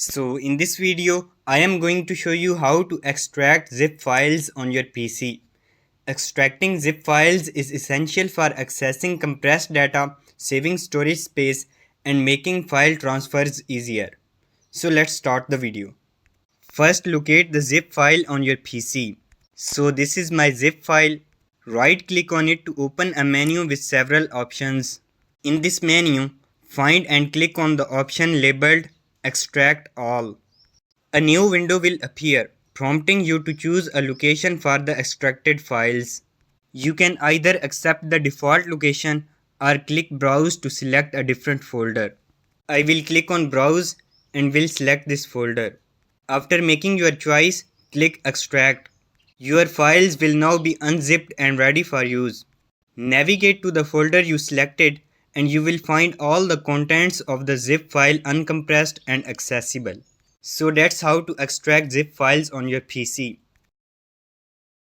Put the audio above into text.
So in this video, I am going to show you how to extract zip files on your PC. Extracting zip files is essential for accessing compressed data, saving storage space, and making file transfers easier. So let's start the video. First, locate the zip file on your PC. So this is my zip file. Right click on it to open a menu with several options. In this menu, find and click on the option labeled Extract All. A new window will appear, prompting you to choose a location for the extracted files. You can either accept the default location or click Browse to select a different folder. I will click on Browse and will select this folder. After making your choice, click Extract. Your files will now be unzipped and ready for use. Navigate to the folder you selected and you will find all the contents of the zip file uncompressed and accessible. So that's how to extract zip files on your PC.